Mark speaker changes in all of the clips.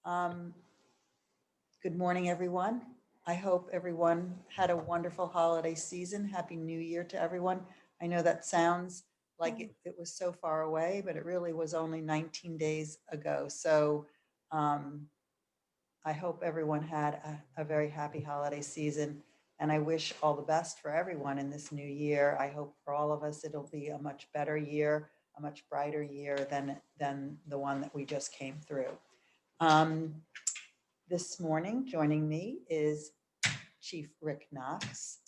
Speaker 1: Um, Good morning, everyone. I hope everyone had a wonderful holiday season. Happy New Year to everyone. I know that sounds like it was so far away, but it really was only 19 days ago. So um, I hope everyone had a very happy holiday season. And I wish all the best for everyone in this new year. I hope for all of us, it'll be a much better year, a much brighter year than the one that we just came through. Um, this morning, joining me is Chief Rick Knox,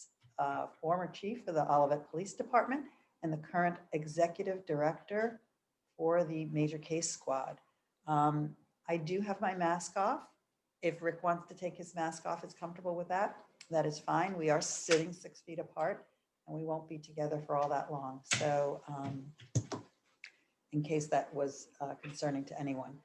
Speaker 1: former chief of the Olivet Police Department and the current executive director for the Major Case Squad. I do have my mask off. If Rick wants to take his mask off, is comfortable with that, that is fine. We are sitting 6 feet apart and we won't be together for all that long. So in case that was concerning to anyone.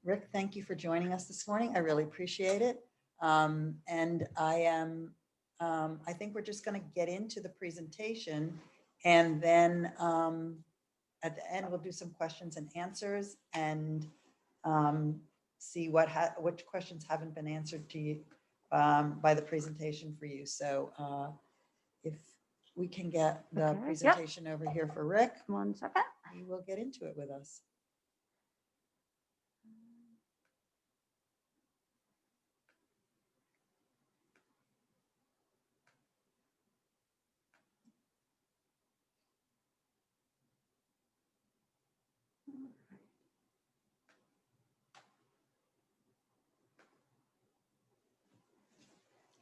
Speaker 1: Rick, thank you for joining us this morning. I really appreciate it. And I think we're just going to get into the presentation, and then at the end, we'll do some questions and answers and see which questions haven't been answered to you by the presentation for you. So if we can get the
Speaker 2: Okay, yep.
Speaker 1: presentation over here for Rick,
Speaker 2: 1 second.
Speaker 1: he will get into it with us.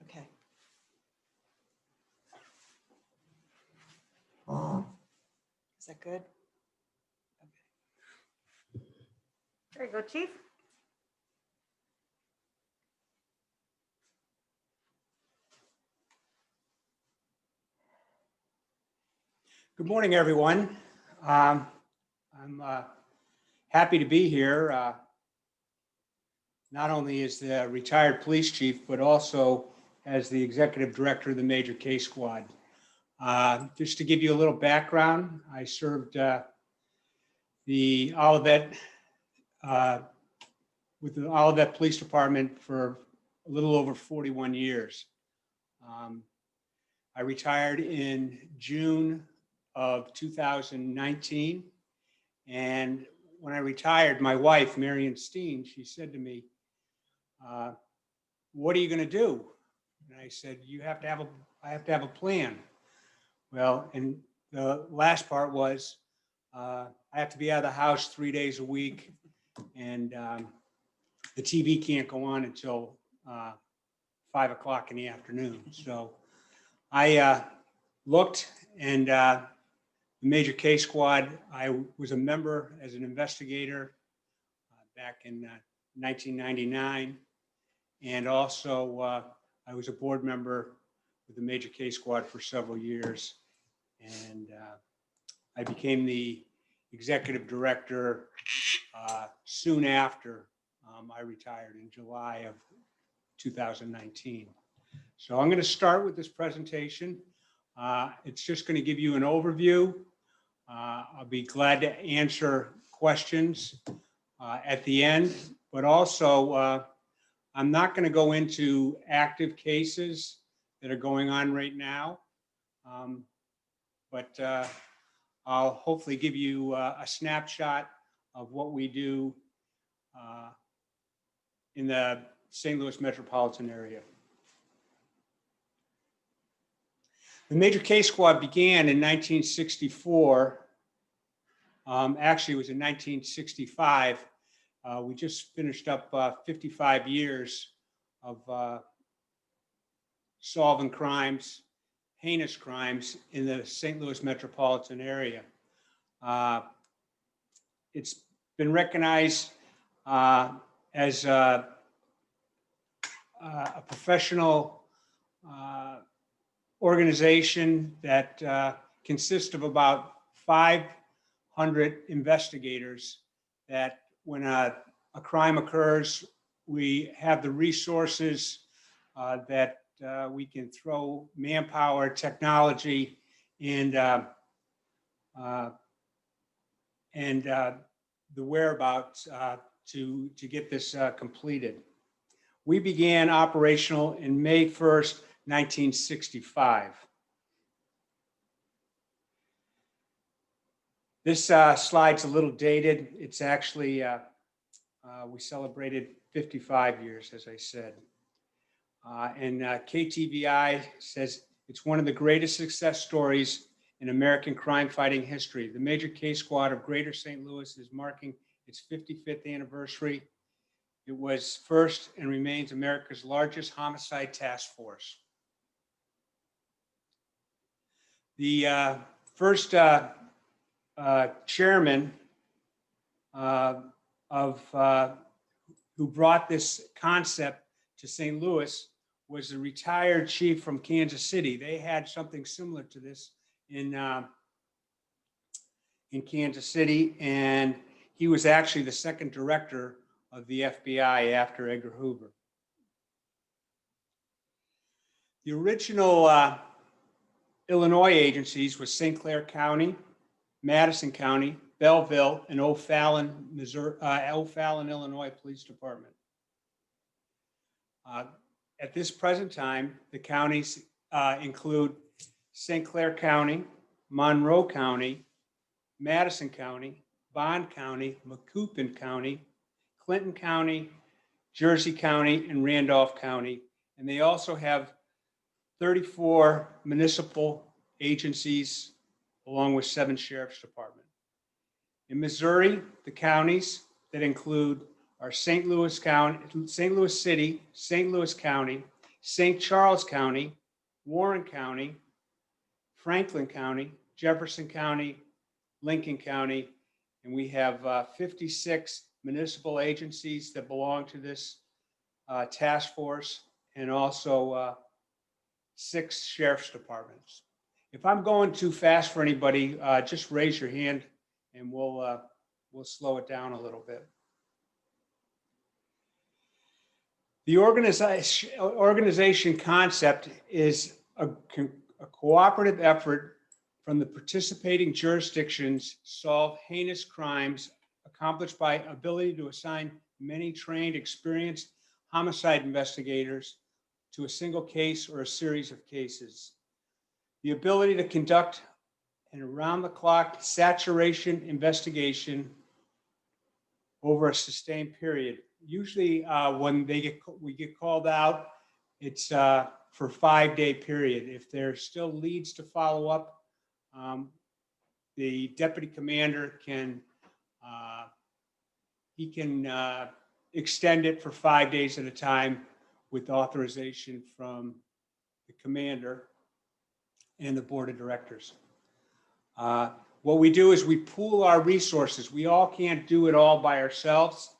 Speaker 1: Okay. Is that good? Okay.
Speaker 2: There you go, Chief.
Speaker 3: Good morning, everyone. I'm happy to be here, not only as the retired police chief, but also as the executive director of the Major Case Squad. Just to give you a little background, I served the Olivet with the Olivet Police Department for a little over 41 years. I retired in June of 2019. And when I retired, my wife, Marion Steen, she said to me, what are you going to do? And I said, I have to have a plan. Well, and the last part was, I have to be out of the house 3 days a week, and the TV can't go on until 5 o'clock in the afternoon. So I looked, and the Major Case Squad, I was a member as an investigator back in 1999. And also I was a board member with the Major Case Squad for several years. And I became the executive director soon after I retired in July of 2019. So I'm going to start with this presentation. It's just going to give you an overview. I'll be glad to answer questions at the end, but also I'm not going to go into active cases that are going on right now, but I'll hopefully give you a snapshot of what we do in the St. Louis metropolitan area. The Major Case Squad began in 1964. Actually, it was in 1965. We just finished up 55 years of solving crimes, heinous crimes in the St. Louis metropolitan area. It's been recognized as a professional organization that consists of about 500 investigators that when a crime occurs, we have the resources that we can throw manpower, technology, and the whereabouts to get this completed. We began operational in May 1st, 1965. This slide's a little dated. It's actually, we celebrated 55 years, as I said. And KTVI says it's one of the greatest success stories in American crime fighting history. The Major Case Squad of Greater St. Louis is marking its 55th anniversary. It was first and remains America's largest homicide task force. The first chairman who brought this concept to St. Louis was a retired chief from Kansas City. They had something similar to this in Kansas City, and he was actually the second director of the FBI after Edgar Hoover. The original Illinois agencies was St. Clair County, Madison County, Belleville, and O'Fallon, Illinois Police Department. At this present time, the counties include St. Clair County, Monroe County, Madison County, Bond County, Macoupin County, Clinton County, Jersey County, and Randolph County. And they also have 34 municipal agencies, along with 7 sheriff's departments. In Missouri, the counties that include are St. Louis County, St. Louis City, St. Louis County, St. Charles County, Warren County, Franklin County, Jefferson County, Lincoln County, and we have 56 municipal agencies that belong to this task force, and also 6 sheriff's departments. If I'm going too fast for anybody, just raise your hand and we'll slow it down a little bit. The organization concept is a cooperative effort from the participating jurisdictions solve heinous crimes accomplished by ability to assign many trained, experienced homicide investigators to a single case or a series of cases. The ability to conduct an around-the-clock saturation investigation over a sustained period. Usually when we get called out, it's for a 5-day period. If there's still leads to follow up, the deputy commander can extend it for 5 days at a time with authorization from the commander and the board of directors. What we do is we pool our resources. We all can't do it all by ourselves.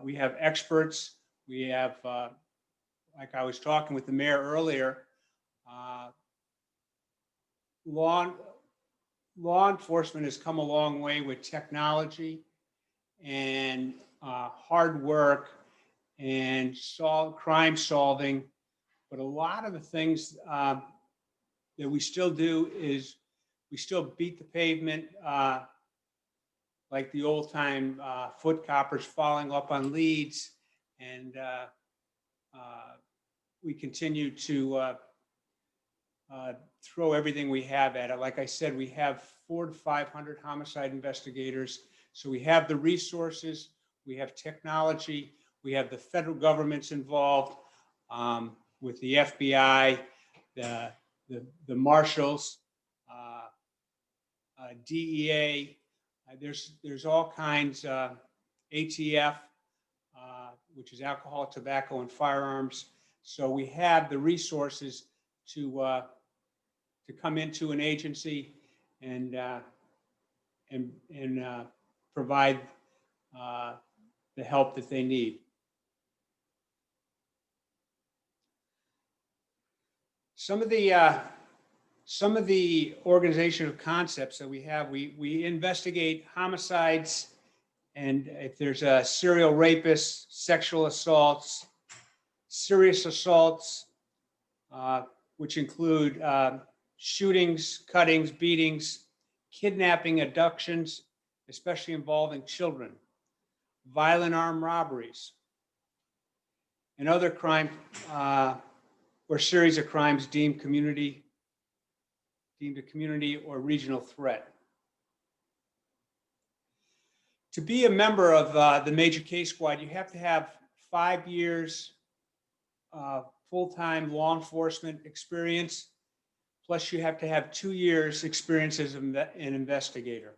Speaker 3: We have experts. We have, like I was talking with the mayor earlier, law enforcement has come a long way with technology and hard work and crime solving. But a lot of the things that we still do is we still beat the pavement like the old time foot coppers following up on leads, and we continue to throw everything we have at it. Like I said, we have 400 to 500 homicide investigators, so we have the resources, we have technology, we have the federal government's involved with the FBI, the marshals, DEA. There's all kinds, ATF, which is alcohol, tobacco, and firearms. So we have the resources to come into an agency and provide the help that they need. Some of the organizational concepts that we have, we investigate homicides, and if there's a serial rapist, sexual assaults, serious assaults, which include shootings, cuttings, beatings, kidnapping, abductions, especially involving children. violent armed robberies, and other crime or series of crimes deemed a community or regional threat. To be a member of the Major Case Squad, you have to have 5 years full-time law enforcement experience, plus you have to have 2 years experience as an investigator.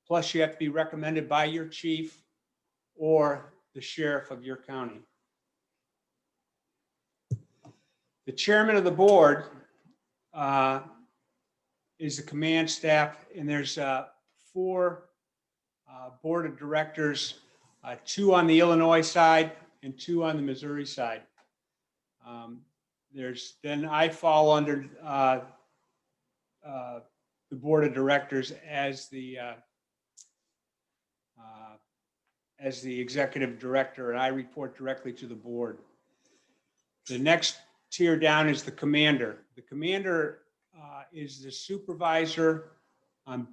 Speaker 3: Plus you have to be recommended by your chief or the sheriff of your county. The chairman of the board is the command staff, and there's 4 board of directors, 2 on the Illinois side and 2 on the Missouri side. Then I fall under the board of directors as the executive director, and I report directly to the board. The next tier down is the commander. The commander is the supervisor on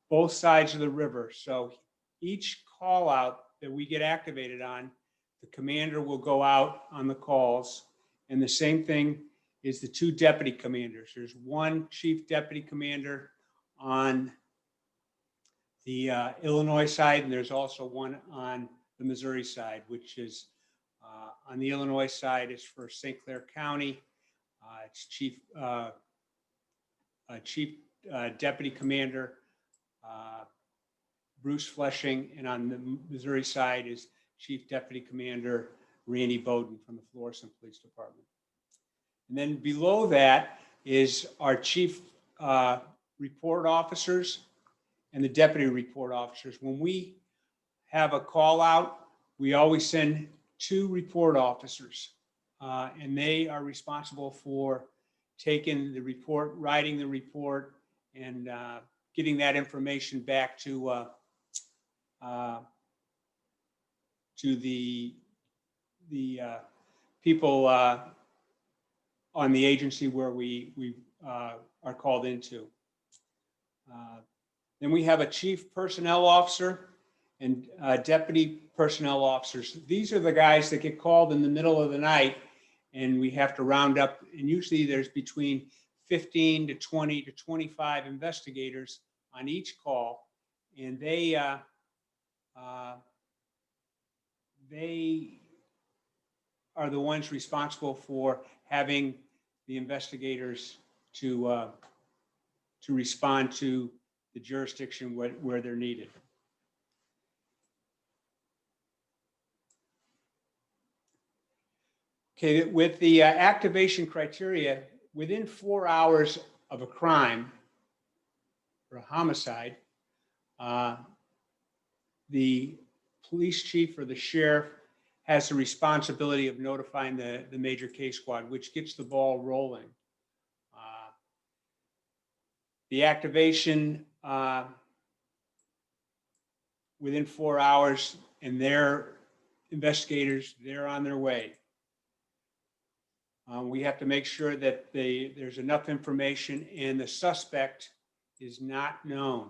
Speaker 3: both sides of the river. So each call out that we get activated on, the commander will go out on the calls. And the same thing is the 2 deputy commanders. There's 1 chief deputy commander on the Illinois side, and there's also 1 on the Missouri side, which is on the Illinois side is for St. Clair County. It's chief deputy commander Bruce Fleshing, and on the Missouri side is Chief Deputy Commander Randy Bowden from the Florissant Police Department. And then below that is our chief report officers and the deputy report officers. When we have a call out, we always send 2 report officers, and they are responsible for taking the report, writing the report, and getting that information back to the people on the agency where we are called into. Then we have a chief personnel officer and deputy personnel officers. These are the guys that get called in the middle of the night, and we have to round up, and usually there's between 15 to 20 to 25 investigators on each call, and they are the ones responsible for having the investigators to respond to the jurisdiction where they're needed. Okay, with the activation criteria, within 4 hours of a crime or a homicide, the police chief or the sheriff has the responsibility of notifying the major case squad, which gets the ball rolling. The activation within 4 hours, and their investigators, they're on their way. We have to make sure that there's enough information and the suspect is not known.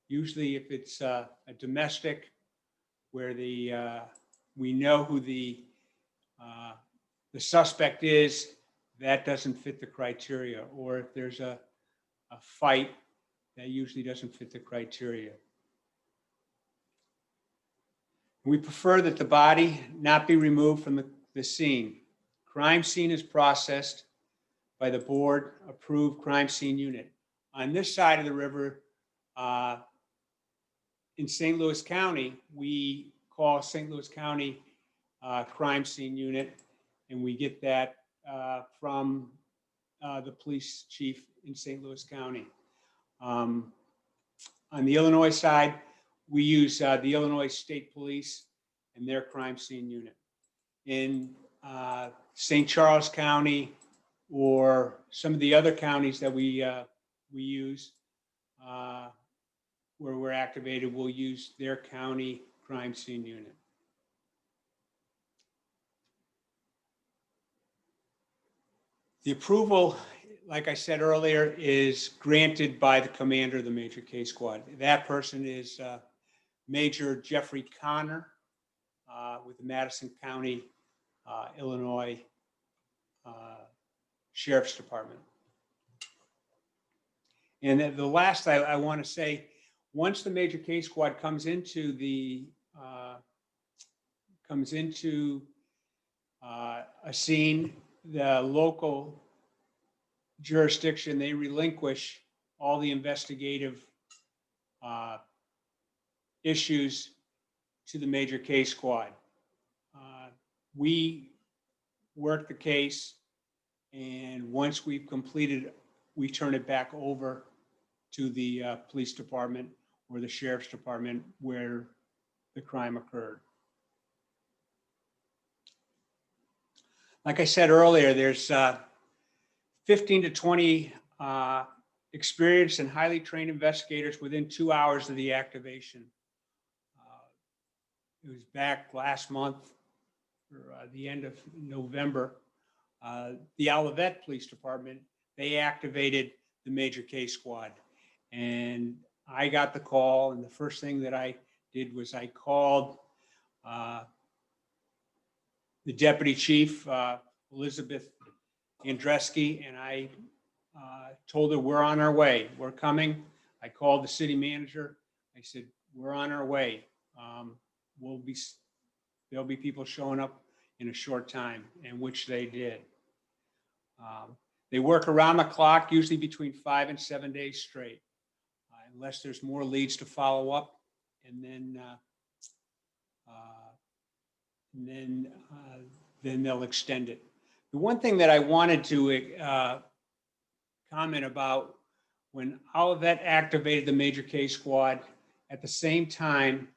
Speaker 3: Usually if it's a domestic where we know who the suspect is, that doesn't fit the criteria. Or if there's a fight, that usually doesn't fit the criteria. We prefer that the body not be removed from the scene. Crime scene is processed by the board approved crime scene unit. On this side of the river, in St. Louis County, we call St. Louis County crime scene unit, and we get that from the police chief in St. Louis County. On the Illinois side, we use the Illinois State Police and their crime scene unit. In St. Charles County or some of the other counties that we use where we're activated, we'll use their county crime scene unit. The approval, like I said earlier, is granted by the commander of the major case squad. That person is Major Jeffrey Connor. with the Madison County, Illinois Sheriff's Department. And then the last I want to say, once the major case squad comes into a scene, the local jurisdiction, they relinquish all the investigative issues to the major case squad. We work the case, and once we've completed, we turn it back over to the police department or the sheriff's department where the crime occurred. Like I said earlier, there's 15 to 20 experienced and highly trained investigators within 2 hours of the activation. It was back last month, or the end of November. The Olivet Police Department, they activated the major case squad. And I got the call, and the first thing that I did was I called the deputy chief, Elizabeth Andreski, and I told her we're on our way, we're coming. I called the city manager. I said, we're on our way. There'll be people showing up in a short time, and which they did. They work around the clock, usually between 5 and 7 days straight, unless there's more leads to follow up, and then they'll extend it. The one thing that I wanted to comment about, when Olivet activated the major case squad, at the same time,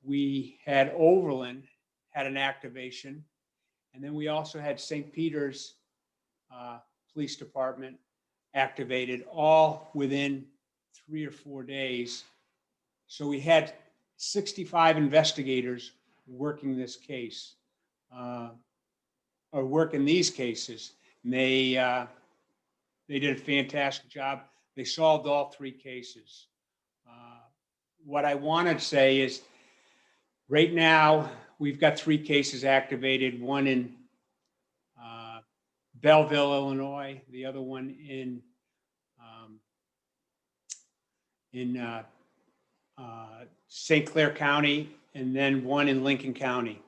Speaker 3: we had Overland had an activation, and then we also had St. Peter's Police Department activated, all within 3 or 4 days. So we had 65 investigators working this case, or working these cases. And they did a fantastic job. They solved all 3 cases. What I want to say is, right now, we've got 3 cases activated, one in Belleville, Illinois, the other one in St. Clair County, and then one in Lincoln County.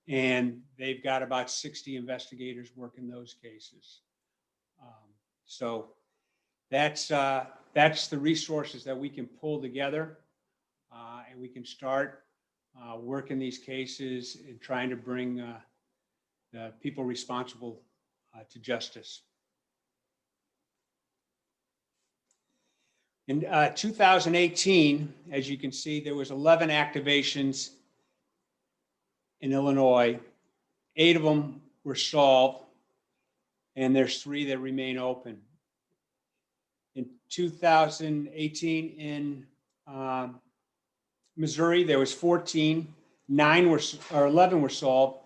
Speaker 3: And they've got about 60 investigators working those cases. So that's the resources that we can pull together, and we can start working these cases and trying to bring the people responsible to justice. In 2018, as you can see, there was 11 activations in Illinois. 8 of them were solved, and there's 3 that remain open. In 2018, in Missouri, there was 14. 11 were solved,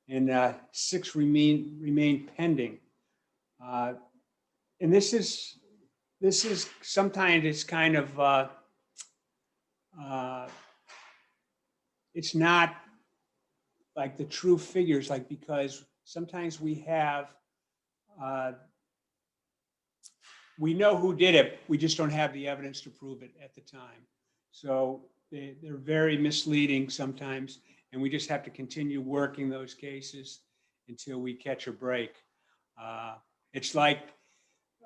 Speaker 3: and 6 remain pending. And this is sometimes it's kind of it's not like the true figures, like, because sometimes we know who did it, we just don't have the evidence to prove it at the time. So they're very misleading sometimes, and we just have to continue working those cases until we catch a break. It's like,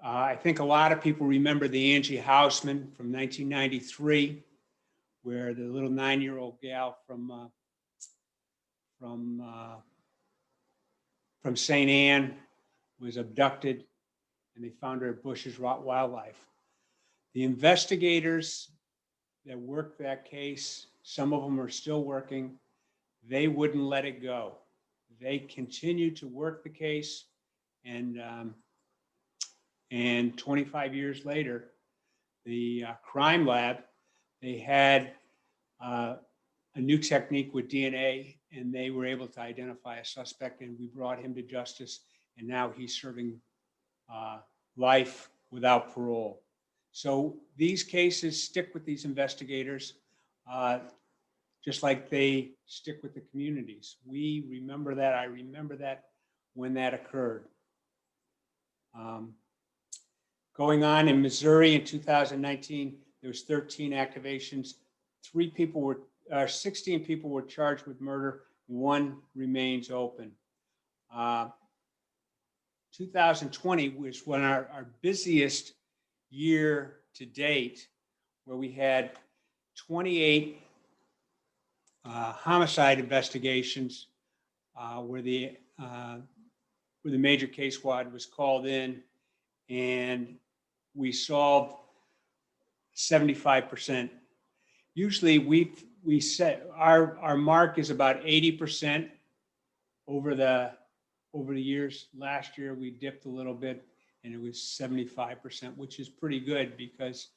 Speaker 3: I think a lot of people remember the Angie Houseman from 1993, where the little 9-year-old gal from St. Anne was abducted, and they found her at Bush's Wildlife. The investigators that worked that case, some of them are still working, they wouldn't let it go. They continued to work the case, and 25 years later, the crime lab, they had a new technique with DNA, and they were able to identify a suspect, and we brought him to justice, and now he's serving life without parole. So these cases stick with these investigators. just like they stick with the communities. We remember that. I remember that when that occurred. Going on in Missouri in 2019, there was 13 activations. 16 people were charged with murder. One remains open. 2020 was when our busiest year to date, where we had 28 homicide investigations where the major case squad was called in, and we solved 75%. Usually we set our mark is about 80% over the years. Last year we dipped a little bit and it was 75%, which is pretty good because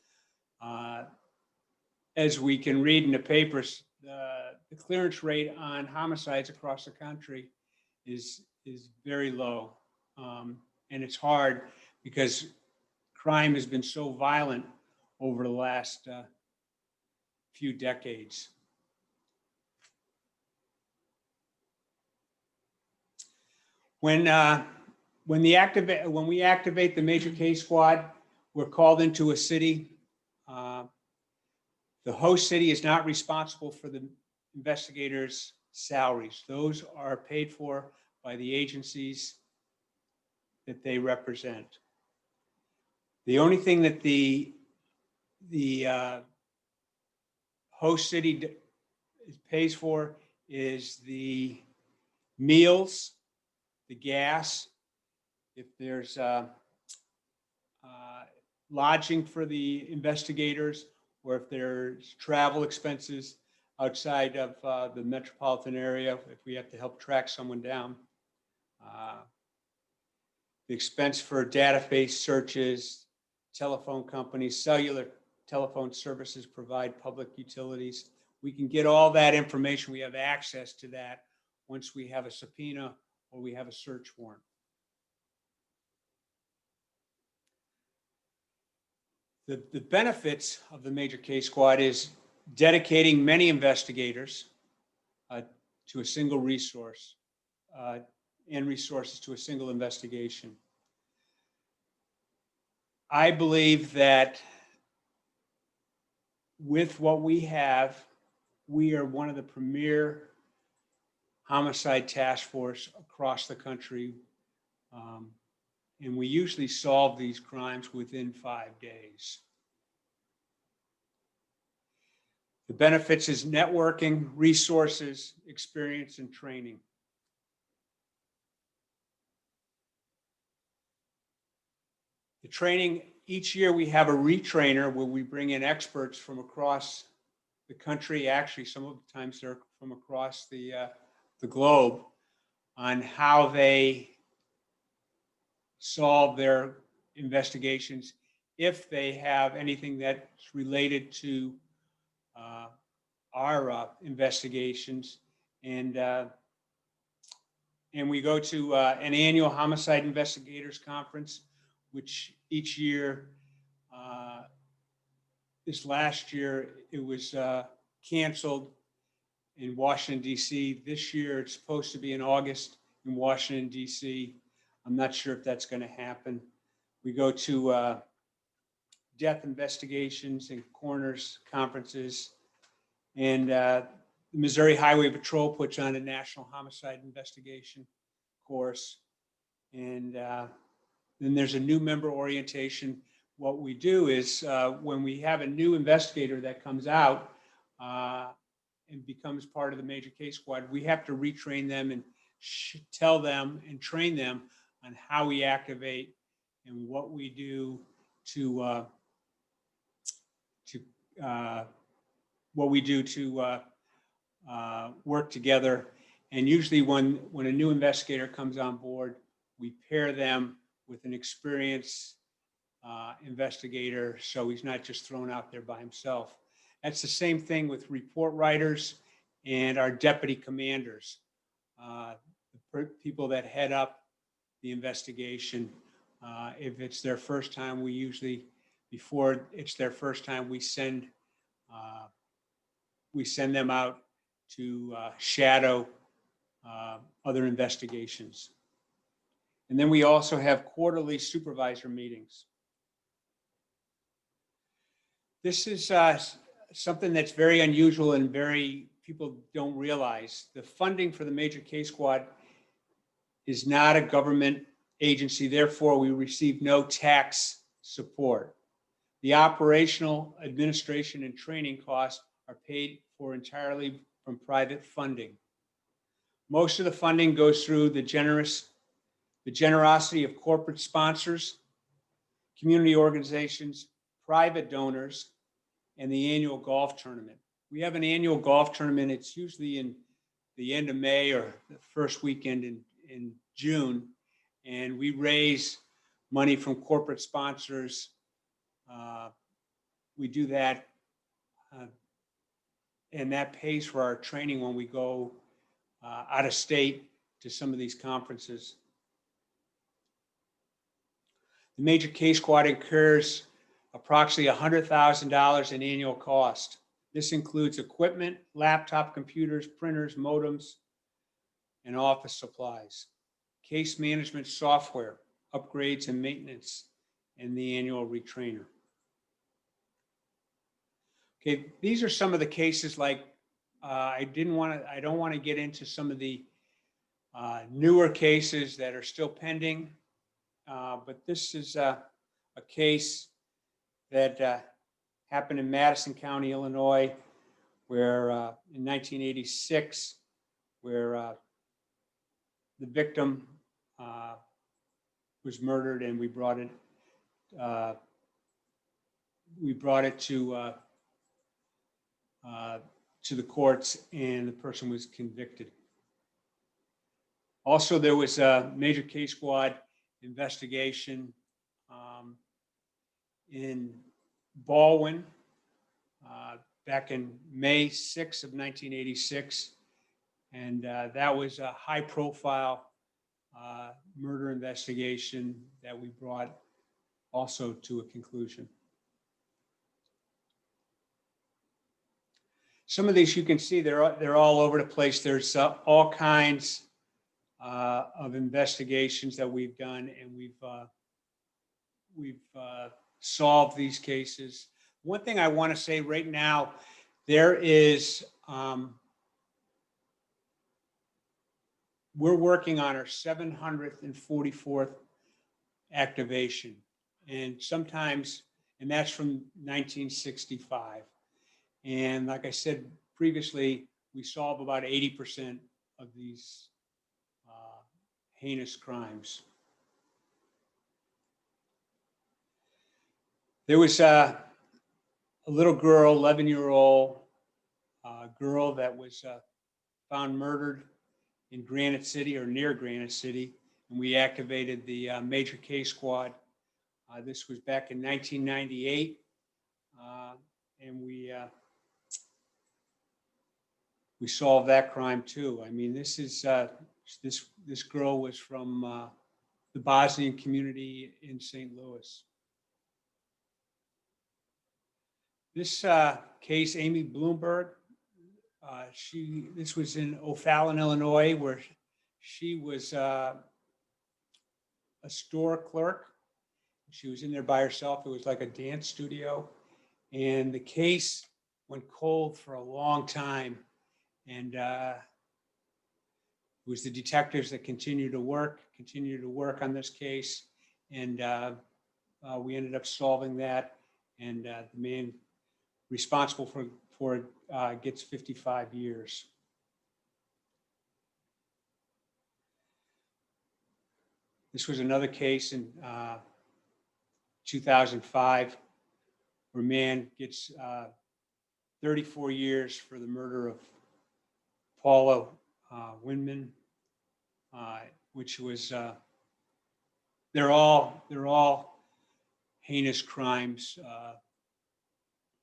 Speaker 3: as we can read in the papers, the clearance rate on homicides across the country is very low. And it's hard because crime has been so violent over the last few decades. When we activate the major case squad, we're called into a city. The host city is not responsible for the investigators' salaries. Those are paid for by the agencies that they represent. The only thing that the host city pays for is the meals, the gas, if there's lodging for the investigators, or if there's travel expenses outside of the metropolitan area, if we have to help track someone down. The expense for database searches, telephone companies, cellular telephone services provide public utilities. We can get all that information. We have access to that once we have a subpoena or we have a search warrant. The benefits of the major case squad is dedicating many investigators to a single resource and resources to a single investigation. I believe that with what we have, we are one of the premier homicide task force across the country. And we usually solve these crimes within 5 days. The benefits is networking, resources, experience, and training. The training, each year we have a retrainer where we bring in experts from across the country. Actually, some of the times they're from across the globe on how they solve their investigations, if they have anything that's related to our investigations. And we go to an annual homicide investigators conference, which each year, this last year, it was canceled in Washington, D.C. This year, it's supposed to be in August in Washington, D.C. I'm not sure if that's going to happen. We go to death investigations and coroners conferences. And the Missouri Highway Patrol puts on a national homicide investigation course. And then there's a new member orientation. What we do is when we have a new investigator that comes out and becomes part of the major case squad, we have to retrain them and tell them and train them on how we activate and what we do to work together. And usually when a new investigator comes on board, we pair them with an experienced investigator, so he's not just thrown out there by himself. That's the same thing with report writers and our deputy commanders, the people that head up the investigation. If it's their first time, we usually, before it's their first time, we send them out to shadow other investigations. And then we also have quarterly supervisor meetings. This is something that's very unusual and people don't realize. The funding for the Major Case Squad is not a government agency, therefore we receive no tax support. The operational, administration, and training costs are paid for entirely from private funding. Most of the funding goes through the generosity of corporate sponsors, community organizations, private donors, and the annual golf tournament. We have an annual golf tournament. It's usually in the end of May or the first weekend in June, and we raise money from corporate sponsors. We do that, and that pays for our training when we go out of state to some of these conferences. The Major Case Squad incurs approximately $100,000 in annual cost. This includes equipment, laptop computers, printers, modems, and office supplies, case management software, upgrades and maintenance, and the annual retrainer. Okay, these are some of the cases. Like I don't want to get into some of the newer cases that are still pending, but this is a case that happened in Madison County, Illinois, where in 1986, where the victim was murdered, and we brought it to the courts, and the person was convicted. Also, there was a Major Case Squad investigation in Baldwin back in May 6 of 1986. And that was a high-profile murder investigation that we brought also to a conclusion. Some of these you can see, they're all over the place. There's all kinds of investigations that we've done, and we've solved these cases. One thing I want to say right now, there is, we're working on our 744th activation, and that's from 1965. And like I said previously, we solve about 80% of these heinous crimes. There was a little girl, 11-year-old girl, that was found murdered in Granite City or near Granite City, and we activated the Major Case Squad. This was back in 1998, and we solved that crime too. I mean, this is this girl was from the Bosnian community in St. Louis. This case, Amy Bloomberg, this was in O'Fallon, Illinois, where she was a store clerk. She was in there by herself. It was like a dance studio. And the case went cold for a long time. And it was the detectives that continued to work on this case. And we ended up solving that. And the man responsible for it gets 55 years. This was another case in 2005 where a man gets 34 years for the murder of Paula Winman, which was, they're all heinous crimes,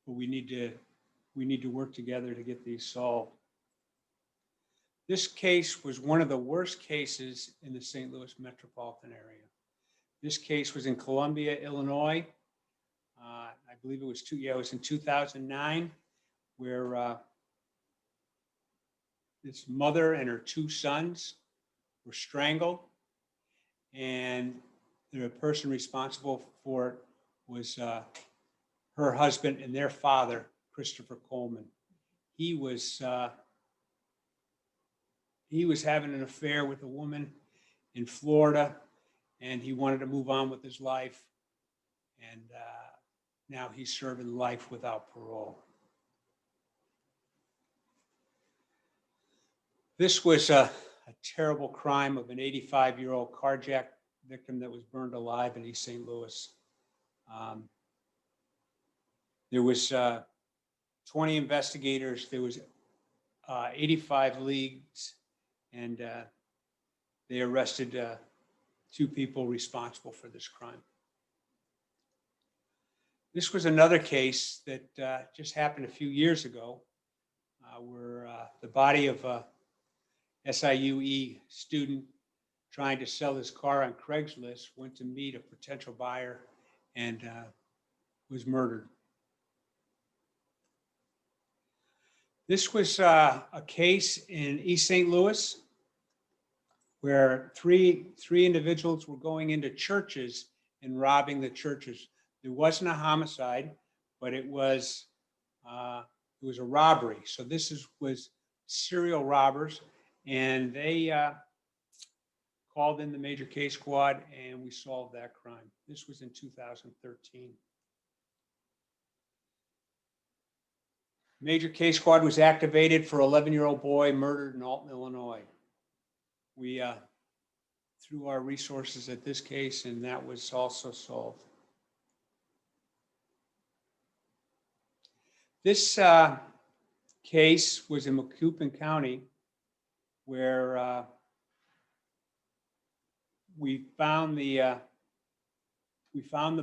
Speaker 3: but we need to work together to get these solved. This case was one of the worst cases in the St. Louis metropolitan area. This case was in Columbia, Illinois. I believe it was it was in 2009, where this mother and her two sons were strangled, and the person responsible for it was her husband and their father, Christopher Coleman. He was having an affair with a woman in Florida, and he wanted to move on with his life. And now he's serving life without parole. This was a terrible crime of an 85-year-old carjack victim that was burned alive in East St. Louis. There was 20 investigators. There was 85 leads, and they arrested 2 people responsible for this crime. This was another case that just happened a few years ago, where the body of a SIUE student trying to sell his car on Craigslist went to meet a potential buyer and was murdered. This was a case in East St. Louis where three individuals were going into churches and robbing the churches. It wasn't a homicide, but it was a robbery. So this was serial robbers, and they called in the major case squad, and we solved that crime. This was in 2013. Major case squad was activated for 11-year-old boy murdered in Alton, Illinois. We threw our resources at this case, and that was also solved. This case was in Macoupin County, where we found the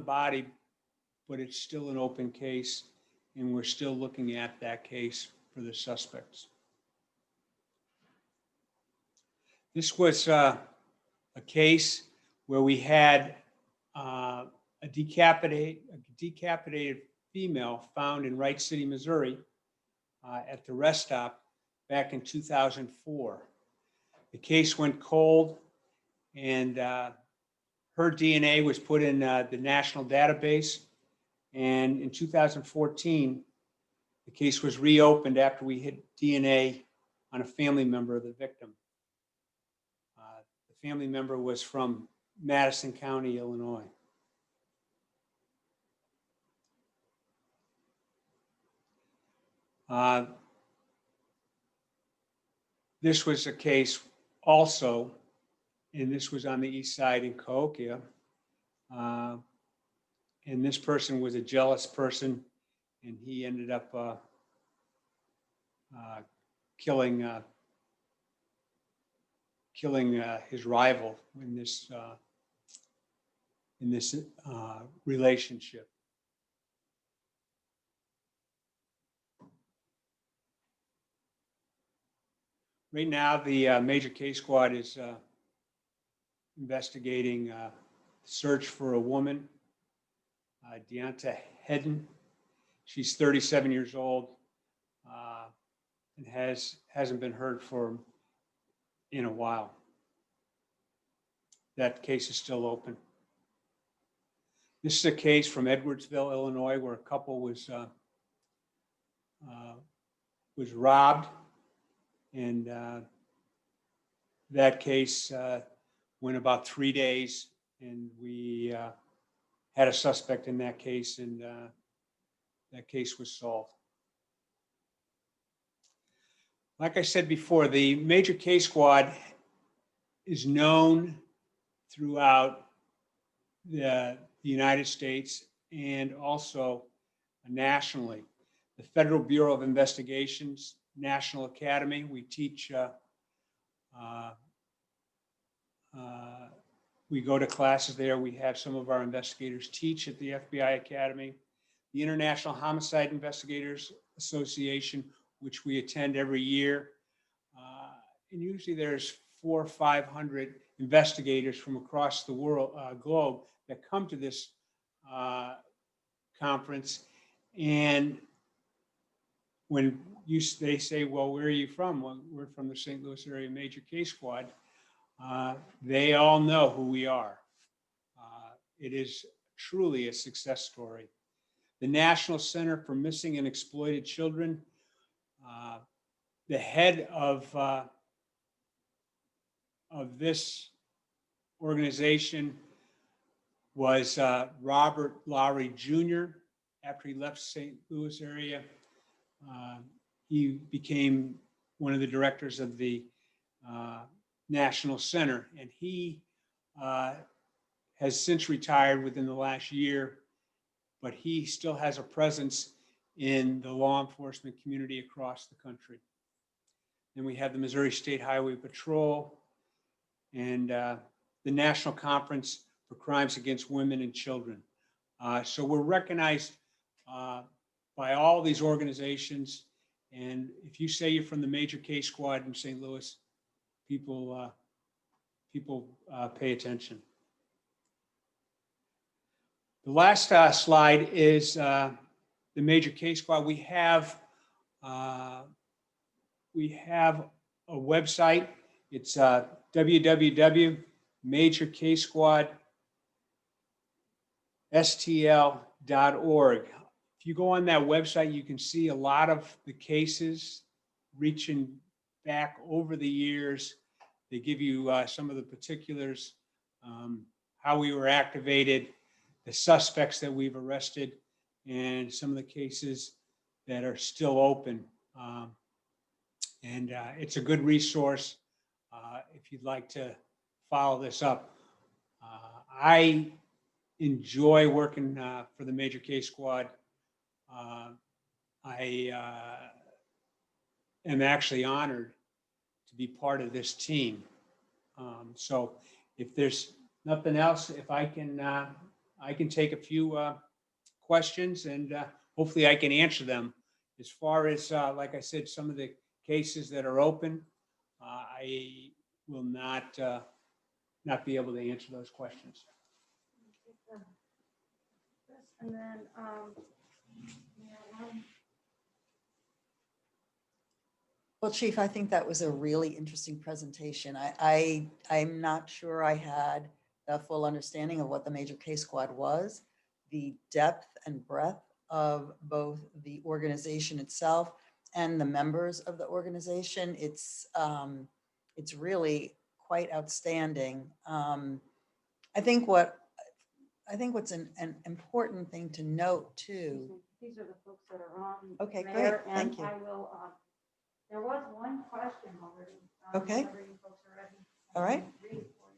Speaker 3: body, but it's still an open case, and we're still looking at that case for the suspects. This was a case where we had a decapitated female found in Wright City, Missouri, at the rest stop back in 2004. The case went cold, and her DNA was put in the national database. And in 2014, the case was reopened after we hit DNA on a family member of the victim. The family member was from Madison County, Illinois. This was a case also, and this was on the east side in Cahokia. And this person was a jealous person, and he ended up killing his rival in this relationship. Right now, the major case squad is investigating search for a woman, Deonta Hedden. She's 37 years old and hasn't been heard from in a while. That case is still open. This is a case from Edwardsville, Illinois, where a couple was robbed, and that case went about 3 days, and we had a suspect in that case, and that case was solved. Like I said before, the major case squad is known throughout the United States and also nationally. The Federal Bureau of Investigation's National Academy, we teach, we go to classes there. We have some of our investigators teach at the FBI Academy. The International Homicide Investigators Association, which we attend every year. And usually there's 400 or 500 investigators from across the world, globe, that come to this conference. And when they say, well, where are you from? Well, we're from the St. Louis Area Major Case Squad. They all know who we are. It is truly a success story. The National Center for Missing and Exploited Children, the head of this organization was Robert Lowry Jr. After he left St. Louis area, he became one of the directors of the National Center, and he has since retired within the last year, but he still has a presence in the law enforcement community across the country. Then we have the Missouri State Highway Patrol and the National Conference for Crimes Against Women and Children. So we're recognized by all these organizations. And if you say you're from the Major Case Squad in St. Louis, people pay attention. The last slide is the Major Case Squad. We have a website. It's www.majorcasesquadstl.org. If you go on that website, you can see a lot of the cases reaching back over the years. They give you some of the particulars, how we were activated, the suspects that we've arrested, and some of the cases that are still open. And it's a good resource if you'd like to follow this up. I enjoy working for the Major Case Squad. I am actually honored to be part of this team. So if there's nothing else, if I can take a few questions, and hopefully I can answer them. As far as, like I said, some of the cases that are open, I will not be able to answer those questions.
Speaker 2: And then,
Speaker 1: Well, Chief, I think that was a really interesting presentation. I'm not sure I had a full understanding of what the Major Case Squad was, the depth and breadth of both the organization itself and the members of the organization. It's really quite outstanding. I think what's an important thing to note too.
Speaker 2: these are the folks that are on.
Speaker 1: Okay, great.
Speaker 2: there,
Speaker 1: Thank you.
Speaker 2: And I will, there was one question already.
Speaker 1: Okay.
Speaker 2: whenever you folks are ready.
Speaker 1: All right.
Speaker 2: Read it for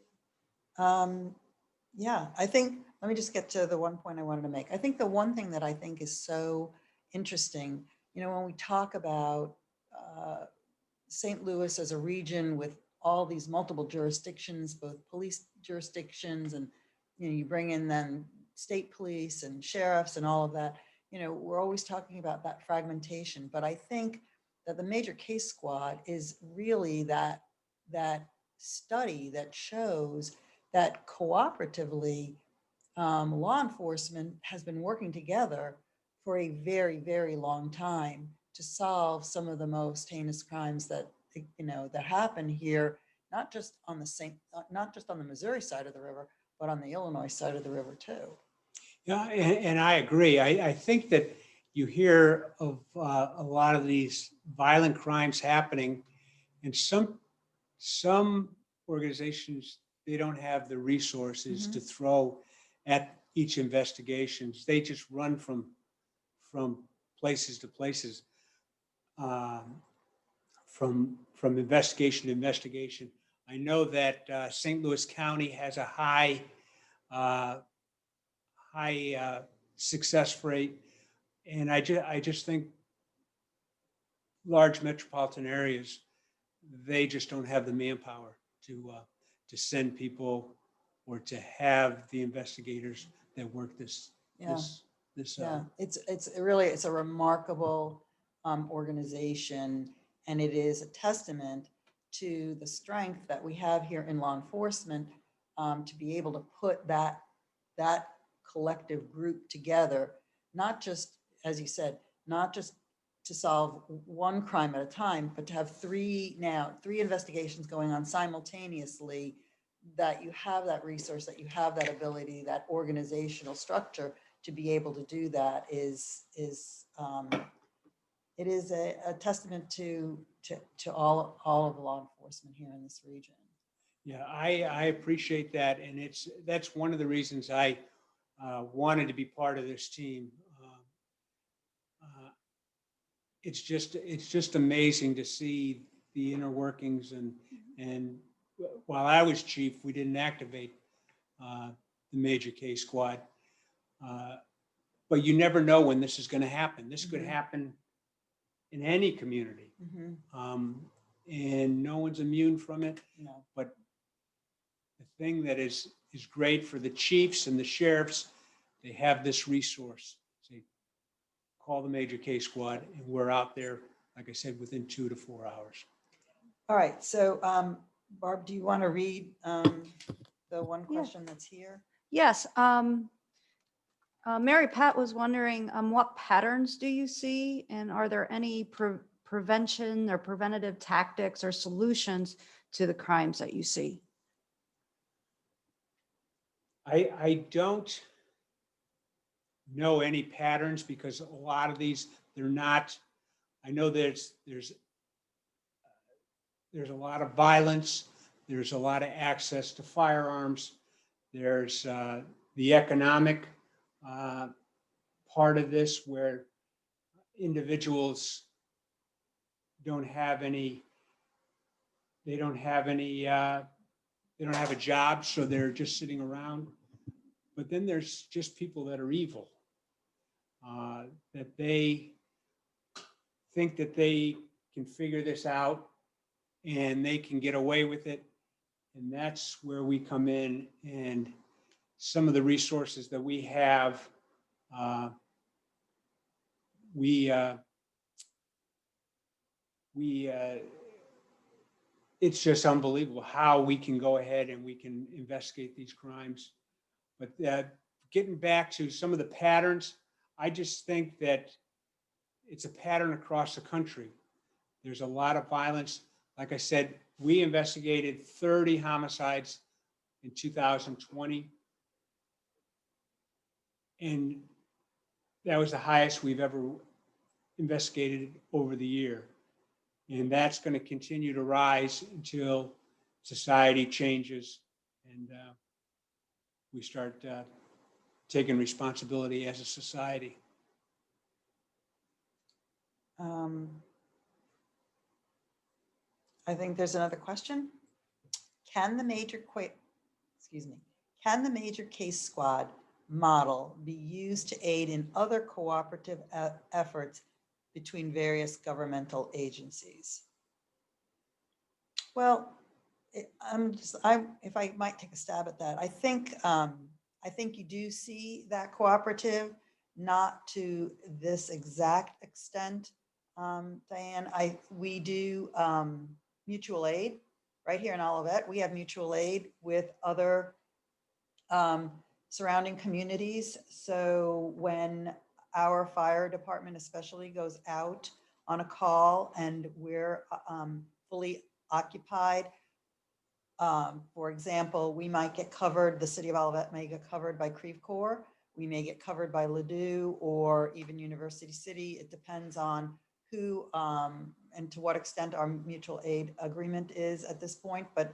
Speaker 2: you.
Speaker 1: Yeah, I think, let me just get to the one point I wanted to make. I think the one thing that I think is so interesting, when we talk about St. Louis as a region with all these multiple jurisdictions, both police jurisdictions, and you bring in then state police and sheriffs and all of that, we're always talking about that fragmentation. But I think that the Major Case Squad is really that study that shows that cooperatively law enforcement has been working together for a very, very long time to solve some of the most heinous crimes that that happen here, not just on the Missouri side of the river, but on the Illinois side of the river too.
Speaker 3: Yeah, and I agree. I think that you hear of a lot of these violent crimes happening, and some organizations, they don't have the resources to throw at each investigation. They just run from places to places, from investigation to investigation. I know that St. Louis County has a high success rate, and I just think large metropolitan areas, they just don't have the manpower to send people or to have the investigators that work this.
Speaker 1: Yeah. It's a remarkable organization, and it is a testament to the strength that we have here in law enforcement to be able to put that collective group together, not just, as you said, not just to solve one crime at a time, but to have three investigations going on simultaneously, that you have that resource, that you have that ability, that organizational structure to be able to do that it is a testament to all of law enforcement here in this region.
Speaker 3: Yeah, I appreciate that. And that's one of the reasons I wanted to be part of this team. It's just amazing to see the inner workings and while I was chief, we didn't activate the major case squad. But you never know when this is going to happen. This could happen in any community. And no one's immune from it.
Speaker 1: No.
Speaker 3: But the thing that is great for the chiefs and the sheriffs, they have this resource. Say, call the major case squad, and we're out there, like I said, within 2 to 4 hours.
Speaker 1: All right, so Barb, do you want to read the one question that's here?
Speaker 4: Yes. Mary Pat was wondering, what patterns do you see? And are there any prevention or preventative tactics or solutions to the crimes that you see?
Speaker 3: I don't know any patterns because a lot of these, they're not, I know there's a lot of violence. There's a lot of access to firearms. There's the economic part of this where individuals don't have any, they don't have a job, so they're just sitting around. But then there's just people that are evil, that they think that they can figure this out and they can get away with it. And that's where we come in, and some of the resources that we have, it's just unbelievable how we can go ahead and we can investigate these crimes. But getting back to some of the patterns, I just think that it's a pattern across the country. There's a lot of violence. Like I said, we investigated 30 homicides in 2020. And that was the highest we've ever investigated over the year. And that's going to continue to rise until society changes and we start taking responsibility as a society.
Speaker 1: I think there's another question. Can the major case squad model be used to aid in other cooperative efforts between various governmental agencies? Well, if I might take a stab at that, I think you do see that cooperative, not to this exact extent, Diane. We do mutual aid right here in Olivet. We have mutual aid with other surrounding communities. So when our fire department especially goes out on a call and we're fully occupied, for example, we might get covered, the city of Olivet may get covered by Creve Coeur, we may get covered by Ladue or even University City. It depends on who and to what extent our mutual aid agreement is at this point, but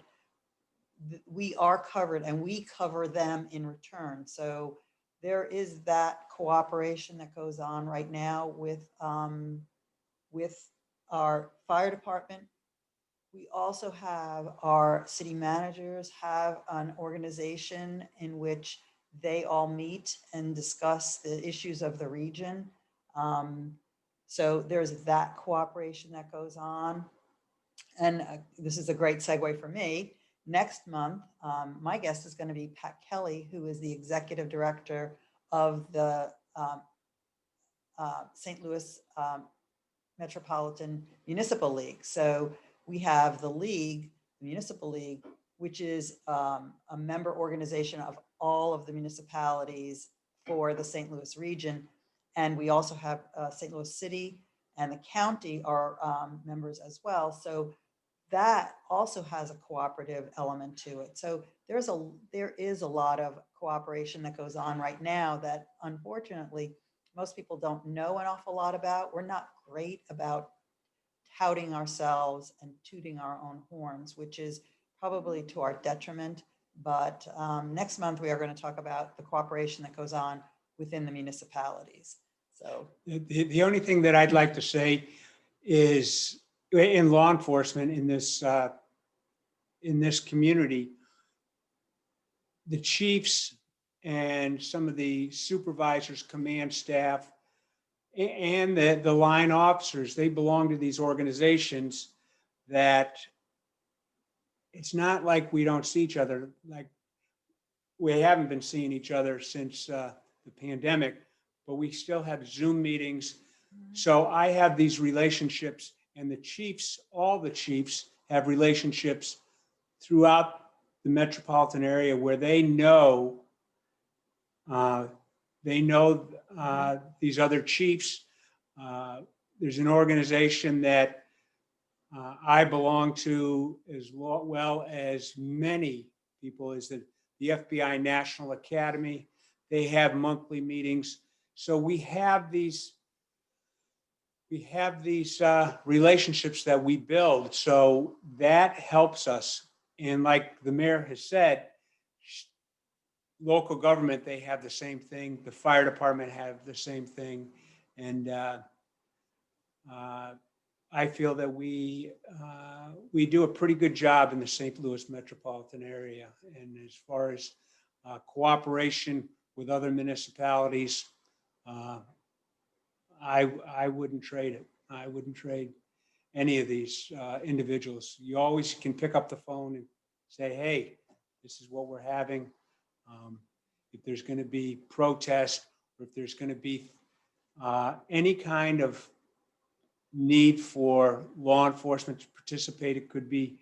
Speaker 1: we are covered and we cover them in return. So there is that cooperation that goes on right now with our fire department. We also have our city managers have an organization in which they all meet and discuss the issues of the region. So there's that cooperation that goes on. And this is a great segue for me. Next month, my guest is going to be Pat Kelly, who is the executive director of the St. Louis Metropolitan Municipal League. So we have the league, the Municipal League, which is a member organization of all of the municipalities for the St. Louis region. And we also have St. Louis City, and the county are members as well. So that also has a cooperative element to it. So there is a lot of cooperation that goes on right now that unfortunately most people don't know an awful lot about. We're not great about touting ourselves and tooting our own horns, which is probably to our detriment. But next month we are going to talk about the cooperation that goes on within the municipalities. So
Speaker 3: The only thing that I'd like to say is in law enforcement in this community, the chiefs and some of the supervisors, command staff, and the line officers, they belong to these organizations that it's not like we don't see each other. Like we haven't been seeing each other since the pandemic, but we still have Zoom meetings. So I have these relationships, and the chiefs, all the chiefs have relationships throughout the metropolitan area where they know these other chiefs. There's an organization that I belong to as well as many people, is the FBI National Academy. They have monthly meetings. So we have these relationships that we build. So that helps us. And like the mayor has said, local government, they have the same thing. The fire department have the same thing. And I feel that we do a pretty good job in the St. Louis metropolitan area. And as far as cooperation with other municipalities, I wouldn't trade it. I wouldn't trade any of these individuals. You always can pick up the phone and say, hey, this is what we're having. If there's going to be protest, or if there's going to be any kind of need for law enforcement to participate, it could be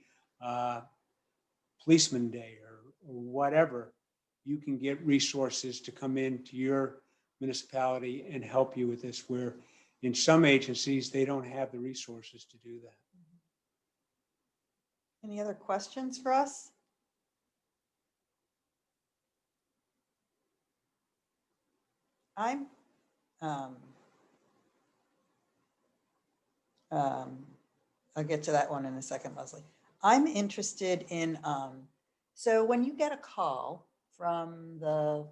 Speaker 3: Policeman Day or whatever, you can get resources to come into your municipality and help you with this, where in some agencies, they don't have the resources to do that.
Speaker 1: any other questions for us? I'm I'll get to that one in a second, Leslie. I'm interested in, so when you get a call from the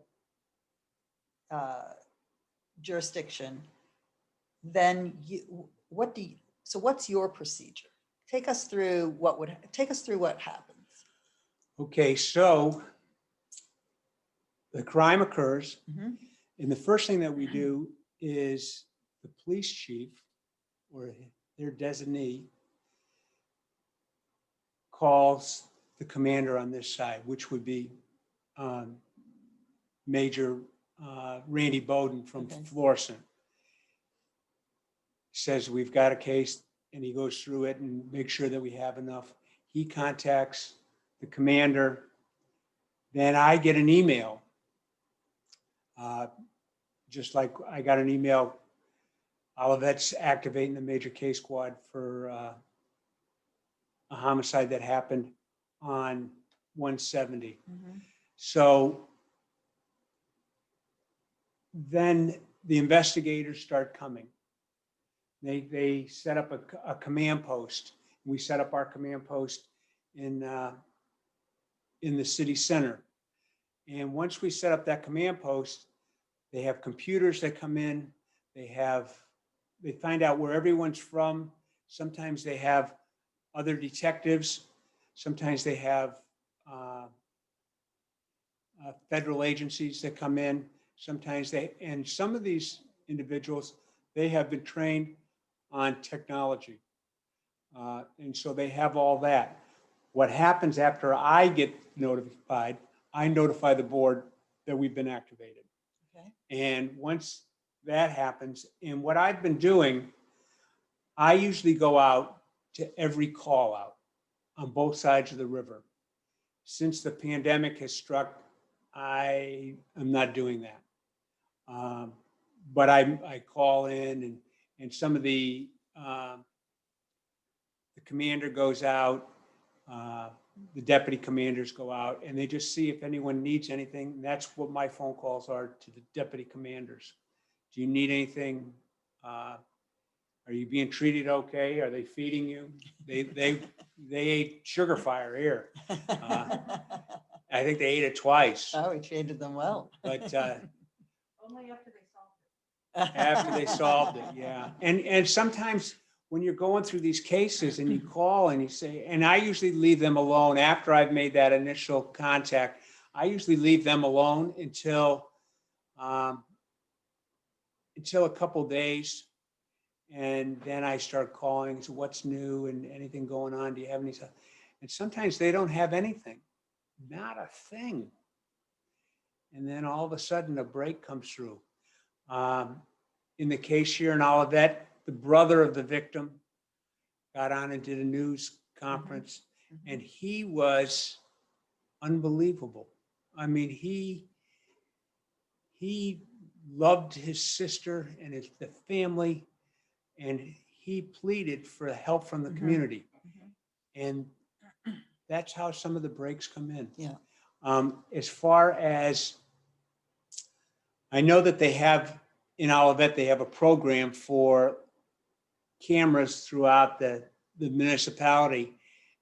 Speaker 1: jurisdiction, then so what's your procedure? Take us through what happens.
Speaker 3: Okay, so the crime occurs,
Speaker 1: Mhm.
Speaker 3: and the first thing that we do is the police chief or their designee calls the commander on this side, which would be Major Randy Bowden from
Speaker 1: Okay.
Speaker 3: Florissant. Says we've got a case, and he goes through it and makes sure that we have enough. He contacts the commander. Then I get an email. Just like I got an email, Olivet's activating the major case squad for a homicide that happened on 170.
Speaker 1: Mhm.
Speaker 3: So then the investigators start coming. They set up a command post. We set up our command post in the city center. And once we set up that command post, they have computers that come in. They find out where everyone's from. Sometimes they have other detectives. Sometimes they have federal agencies that come in. Sometimes and some of these individuals, they have been trained on technology. And so they have all that. What happens after I get notified, I notify the board that we've been activated.
Speaker 1: Okay.
Speaker 3: And once that happens, and what I've been doing, I usually go out to every call out on both sides of the river. Since the pandemic has struck, I am not doing that. But I call in and some of the commander goes out, the deputy commanders go out, and they just see if anyone needs anything. And that's what my phone calls are to the deputy commanders. Do you need anything? Are you being treated okay? Are they feeding you? They ate sugar fire here. I think they ate it twice,
Speaker 1: Oh, we treated them well.
Speaker 3: but
Speaker 2: Only after they solved it.
Speaker 3: after they solved it, yeah. And sometimes when you're going through these cases and you call and you say, and I usually leave them alone after I've made that initial contact. I usually leave them alone until a couple days. And then I start calling, so what's new and anything going on? Do you have any stuff? And sometimes they don't have anything, not a thing. And then all of a sudden a break comes through. In the case here in Olivet, the brother of the victim got on and did a news conference, and he was unbelievable. I mean, he loved his sister and the family, and he pleaded for help from the community. And that's how some of the breaks come in.
Speaker 1: Yeah.
Speaker 3: As far as, I know that they have, in Olivet, they have a program for cameras throughout the municipality.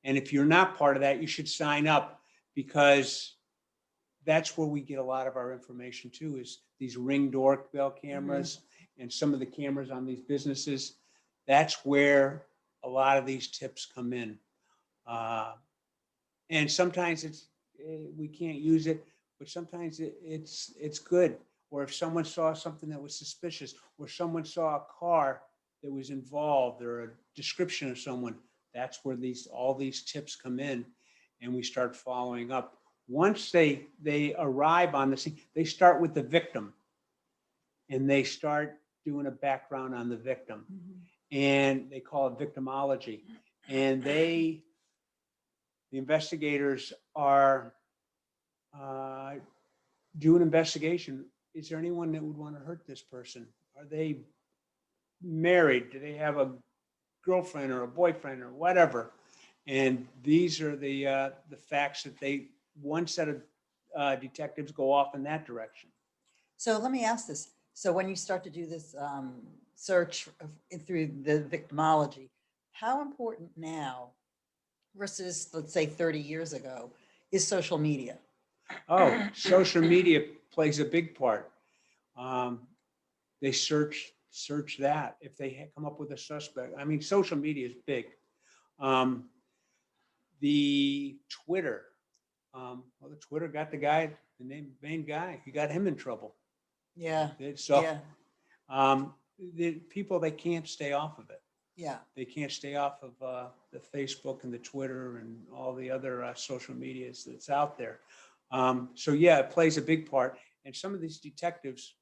Speaker 3: And if you're not part of that, you should sign up, because that's where we get a lot of our information too, is these Ring doorbell cameras and some of the cameras on these businesses. That's where a lot of these tips come in. And sometimes we can't use it, but sometimes it's good. Or if someone saw something that was suspicious, or someone saw a car that was involved, or a description of someone, that's where all these tips come in, and we start following up. Once they arrive on the scene, they start with the victim, and they start doing a background on the victim, and they call it victimology. And the investigators are do an investigation. Is there anyone that would want to hurt this person? Are they married? Do they have a girlfriend or a boyfriend or whatever? And these are the facts that one set of detectives go off in that direction.
Speaker 1: So let me ask this. So when you start to do this search through the victimology, how important now versus, let's say, 30 years ago is social media?
Speaker 3: Oh, social media plays a big part. They search that if they come up with a suspect. I mean, social media is big. The Twitter, the Twitter got the main guy. He got him in trouble.
Speaker 1: Yeah.
Speaker 3: So,
Speaker 1: Yeah.
Speaker 3: the people, they can't stay off of it.
Speaker 1: Yeah.
Speaker 3: They can't stay off of the Facebook and the Twitter and all the other social medias that's out there. So yeah, it plays a big part. And some of these detectives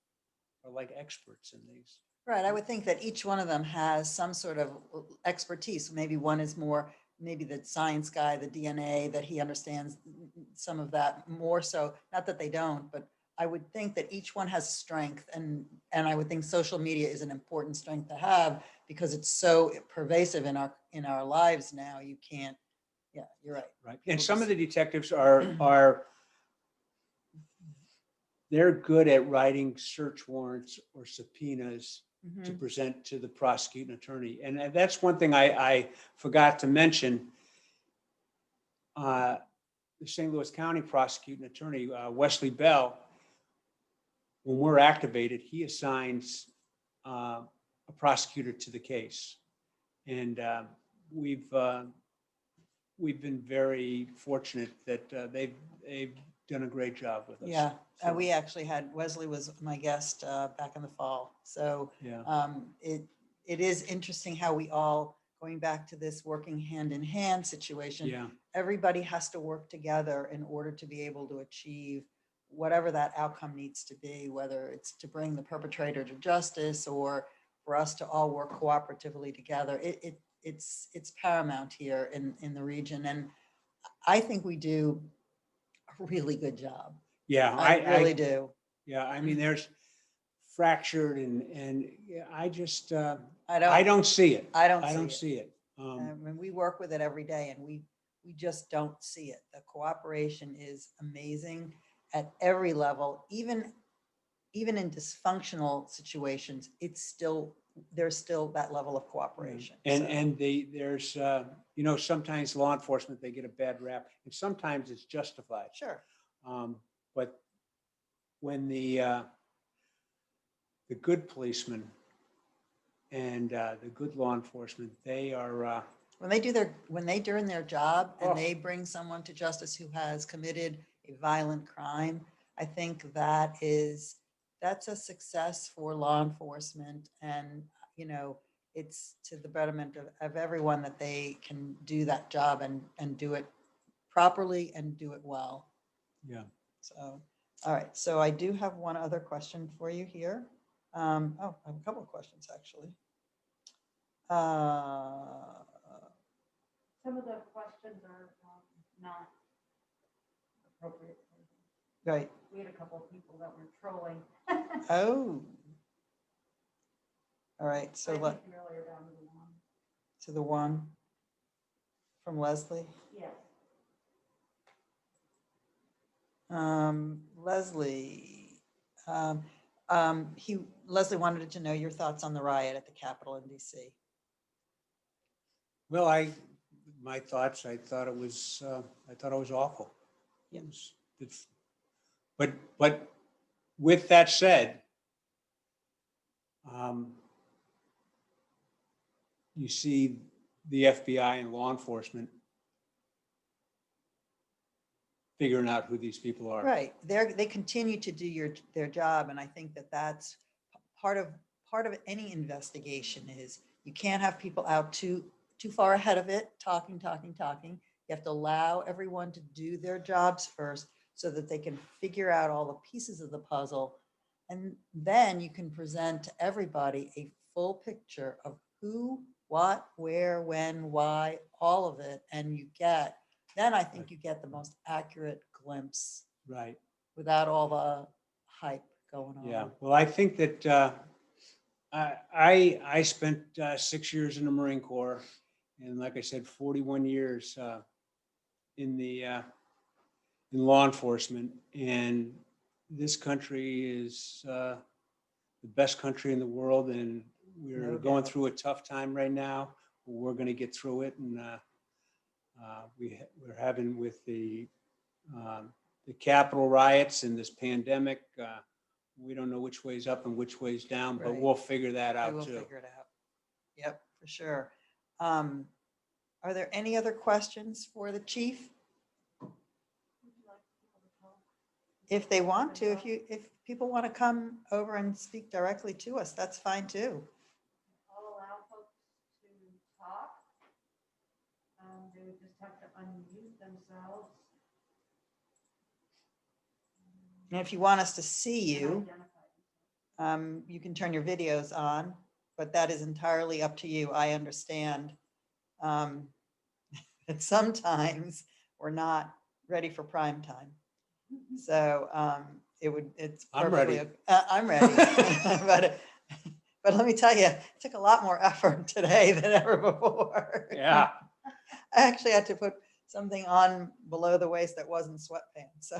Speaker 3: are like experts in these.
Speaker 1: Right. I would think that each one of them has some sort of expertise. Maybe one is more, maybe the science guy, the DNA, that he understands some of that more so. Not that they don't, but I would think that each one has strength, and I would think social media is an important strength to have, because it's so pervasive in our lives now. You can't. Yeah, you're right.
Speaker 3: Right. And some of the detectives are they're good at writing search warrants or subpoenas to present to the prosecuting attorney. And that's one thing I forgot to mention. The St. Louis County prosecuting attorney, Wesley Bell, when we're activated, he assigns a prosecutor to the case. And we've been very fortunate that they've done a great job with us.
Speaker 1: Yeah,
Speaker 3: So,
Speaker 1: we actually had, Wesley was my guest back in the fall. So
Speaker 3: yeah.
Speaker 1: It is interesting how we all, going back to this working hand in hand situation,
Speaker 3: Yeah.
Speaker 1: everybody has to work together in order to be able to achieve whatever that outcome needs to be, whether it's to bring the perpetrator to justice or for us to all work cooperatively together. It's paramount here in the region. And I think we do a really good job.
Speaker 3: Yeah.
Speaker 1: I really do.
Speaker 3: Yeah. I mean, there's fractured and yeah, I just,
Speaker 1: I
Speaker 3: I don't see it.
Speaker 1: I don't
Speaker 3: I
Speaker 1: see
Speaker 3: don't
Speaker 1: it.
Speaker 3: see it.
Speaker 1: I mean, we work with it every day and we just don't see it. The cooperation is amazing at every level, even in dysfunctional situations, there's still that level of cooperation.
Speaker 3: And,
Speaker 1: So,
Speaker 3: and there's, sometimes law enforcement, they get a bad rap and sometimes it's justified.
Speaker 1: sure,
Speaker 3: But when the good policemen and the good law enforcement, they are,
Speaker 1: when they doing their job
Speaker 3: Oh.
Speaker 1: and they bring someone to justice who has committed a violent crime, I think that's a success for law enforcement. And, it's to the betterment of everyone that they can do that job and do it properly and do it well.
Speaker 3: yeah.
Speaker 1: So, all right, so I do have one other question for you here. I have a couple of questions, actually.
Speaker 2: Some of the questions are not appropriate.
Speaker 1: Right,
Speaker 2: We had a couple of people that were trolling.
Speaker 1: oh. All right, so
Speaker 2: I
Speaker 1: let,
Speaker 2: think earlier down to the one.
Speaker 1: to the one from Leslie.
Speaker 2: Yes.
Speaker 1: Leslie, Leslie wanted to know your thoughts on the riot at the Capitol in DC.
Speaker 3: Well, my thoughts, I thought it was awful.
Speaker 1: Yeah.
Speaker 3: But with that said, you see the FBI and law enforcement figuring out who these people are.
Speaker 1: Right, they continue to do their job, and I think that's part of any investigation is you can't have people out too far ahead of it, talking. You have to allow everyone to do their jobs first so that they can figure out all the pieces of the puzzle. And then you can present to everybody a full picture of who, what, where, when, why, all of it. And then I think you get the most accurate glimpse
Speaker 3: Right.
Speaker 1: without all the hype going on.
Speaker 3: Yeah. Well, I think that I spent 6 years in the Marine Corps, and like I said, 41 years in law enforcement. And this country is the best country in the world, and we're
Speaker 1: No
Speaker 3: going
Speaker 1: doubt.
Speaker 3: through a tough time right now. But we're going to get through it, and we're having with the Capitol riots and this pandemic. We don't know which way's up and which way's down, but
Speaker 1: Right.
Speaker 3: we'll figure that
Speaker 1: We
Speaker 3: out
Speaker 1: will
Speaker 3: too.
Speaker 1: figure it out. Yep, for sure. Are there any other questions for the chief? If they want to, if people want to come over and speak directly to us, that's fine too.
Speaker 2: I'll allow folks to talk. They would just have to unmute themselves.
Speaker 1: And if you want us to see
Speaker 2: and
Speaker 1: you,
Speaker 2: identify themselves.
Speaker 1: you can turn your videos on, but that is entirely up to you. I understand. That sometimes we're not ready for prime time. So it's
Speaker 3: I'm
Speaker 1: perfectly
Speaker 3: ready.
Speaker 1: I'm ready. But let me tell you, it took a lot more effort today than ever before.
Speaker 3: Yeah.
Speaker 1: I actually had to put something on below the waist that wasn't sweatpants.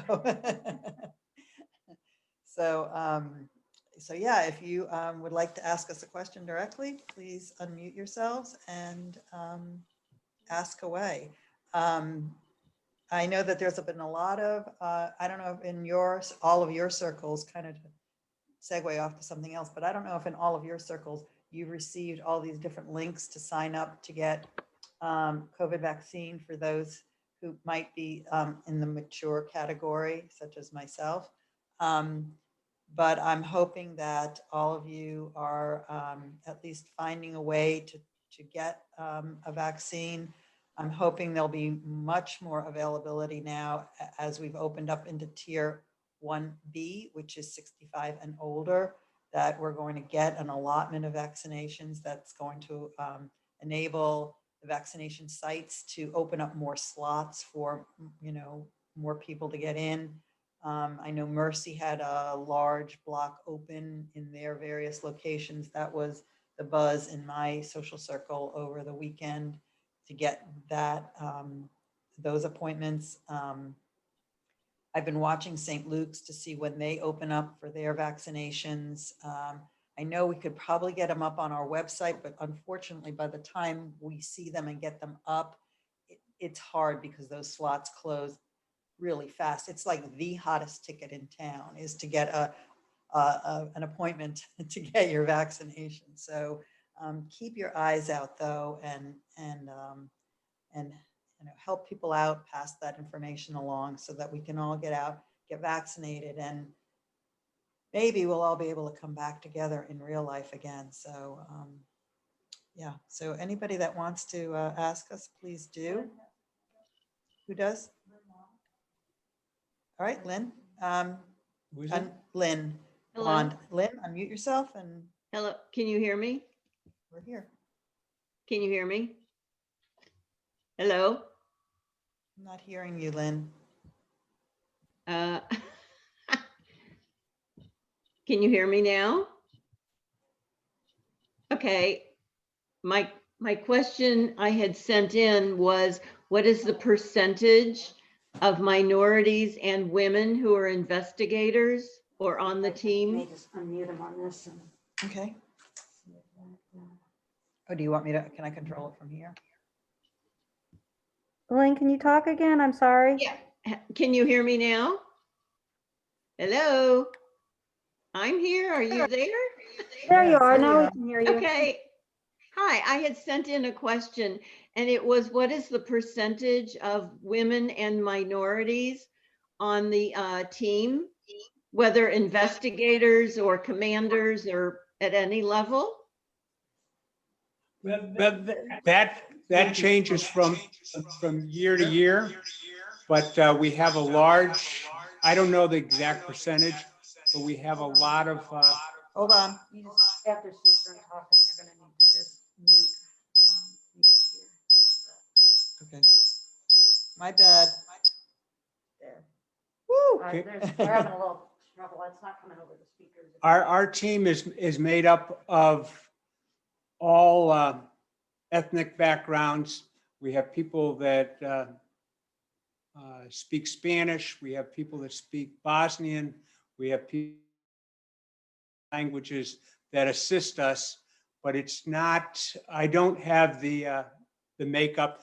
Speaker 1: So yeah, if you would like to ask us a question directly, please unmute yourselves and ask away. I know that there's been a lot of, I don't know if in all of your circles, kind of to segue off to something else, but I don't know if in all of your circles, you've received all these different links to sign up to get COVID vaccine for those who might be in the mature category, such as myself. But I'm hoping that all of you are at least finding a way to get a vaccine. I'm hoping there'll be much more availability now as we've opened up into tier 1B, which is 65 and older, that we're going to get an allotment of vaccinations that's going to enable the vaccination sites to open up more slots for, more people to get in. I know Mercy had a large block open in their various locations. That was the buzz in my social circle over the weekend to get that, those appointments. I've been watching St. Luke's to see when they open up for their vaccinations. I know we could probably get them up on our website, but unfortunately, by the time we see them and get them up, it's hard because those slots close really fast. It's like the hottest ticket in town is to get an appointment to get your vaccination. So keep your eyes out though, and help people out, pass that information along so that we can all get out, get vaccinated, and maybe we'll all be able to come back together in real life again. So yeah, so anybody that wants to ask us, please do. Who does? All right, Lynn.
Speaker 3: Who is it?
Speaker 1: Lynn
Speaker 5: Hello.
Speaker 1: Bond. Lynn, unmute yourself and
Speaker 5: Hello, can you hear me?
Speaker 1: we're here.
Speaker 5: Can you hear me? Hello?
Speaker 1: I'm not hearing you, Lynn.
Speaker 5: Uh, Can you hear me now? Okay, my question I had sent in was, what is the percentage of minorities and women who are investigators or on the
Speaker 2: May
Speaker 5: team?
Speaker 2: just unmute him on this and.
Speaker 1: Okay. Oh, do you want me to, can I control it from here?
Speaker 6: Elaine, can you talk again? I'm sorry.
Speaker 5: Yeah, can you hear me now? Hello? I'm here, are you there?
Speaker 6: There you
Speaker 1: Yes,
Speaker 6: are.
Speaker 1: there
Speaker 6: Now
Speaker 1: you
Speaker 6: we
Speaker 1: are.
Speaker 6: can hear you.
Speaker 5: Okay. Hi, I had sent in a question and it was, what is the percentage of women and minorities on the team? Whether investigators or commanders or at any level?
Speaker 3: But that changes from year to year, but we have a large, I don't know the exact percentage, but we have a lot of,
Speaker 1: Hold on.
Speaker 2: You just, after she's done talking, you're gonna need to just mute. Mute here.
Speaker 1: Okay. My bad.
Speaker 2: There.
Speaker 1: Woo.
Speaker 2: We're having a little trouble. It's not coming over the speakers.
Speaker 3: our team is made up of all ethnic backgrounds. We have people that speak Spanish. We have people that speak Bosnian. We have people languages that assist us, but it's not, I don't have the makeup.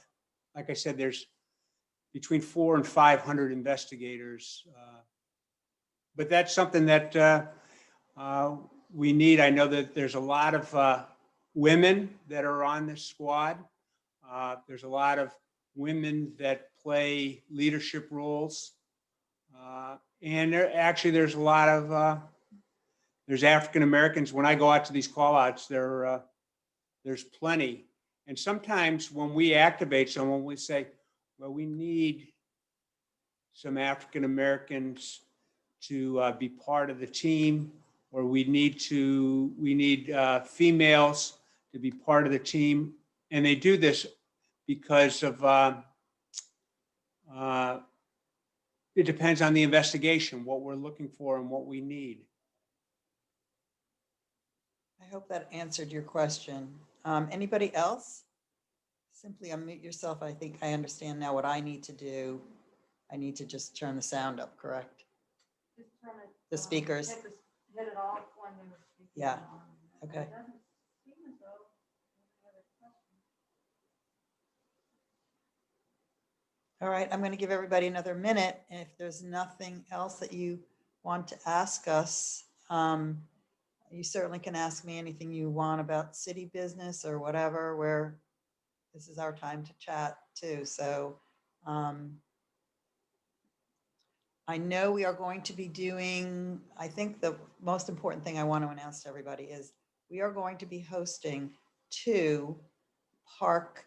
Speaker 3: Like I said, there's between 400 and 500 investigators. But that's something that we need. I know that there's a lot of women that are on this squad. There's a lot of women that play leadership roles. And there's a lot of, there's African Americans. When I go out to these call outs, there's plenty. And sometimes when we activate someone, we say, well, we need some African Americans to be part of the team, or we need females to be part of the team. And they do this because of, it depends on the investigation, what we're looking for and what we need.
Speaker 1: I hope that answered your question. Anybody else? Simply unmute yourself. I think I understand now what I need to do. I need to just turn the sound up, correct?
Speaker 2: Just turn it,
Speaker 1: The speakers.
Speaker 2: Hit it off when you're speaking.
Speaker 1: Yeah, okay.
Speaker 2: It doesn't seem as though there's any other questions.
Speaker 1: All right, I'm going to give everybody another minute. And if there's nothing else that you want to ask us, you certainly can ask me anything you want about city business or whatever, where this is our time to chat too. So I know we are going to be doing, I think the most important thing I want to announce to everybody is we are going to be hosting 2 park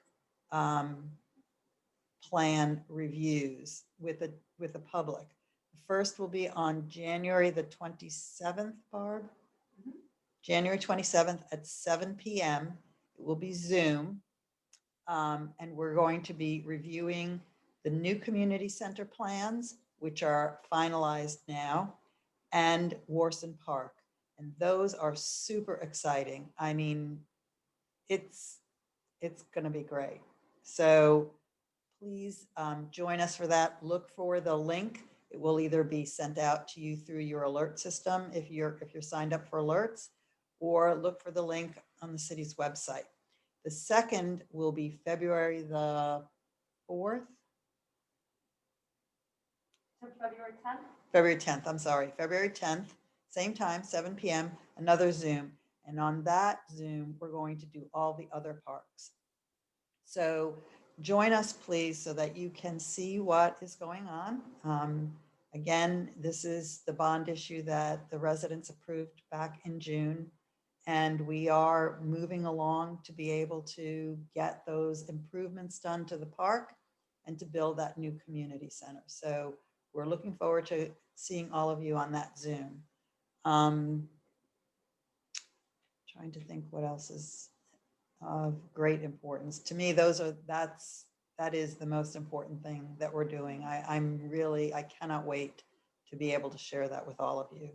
Speaker 1: plan reviews with the public. The first will be on January the 27th, Barb? January 27th at 7 p.m. It will be Zoom. And we're going to be reviewing the new community center plans which are finalized now, and Warson Park. And those are super exciting. I mean, it's going to be great. So please join us for that. Look for the link. It will either be sent out to you through your alert system if you're signed up for alerts, or look for the link on the city's website. The second will be February the 4th. February 10th, I'm sorry, February 10th, same time, 7 p.m., another Zoom. And on that Zoom, we're going to do all the other parks. So join us, please, so that you can see what is going on. Again, this is the bond issue that the residents approved back in June. And we are moving along to be able to get those improvements done to the park and to build that new community center. So we're looking forward to seeing all of you on that Zoom. Trying to think what else is of great importance. To me, that is the most important thing that we're doing. I cannot wait to be able to share that with all of you.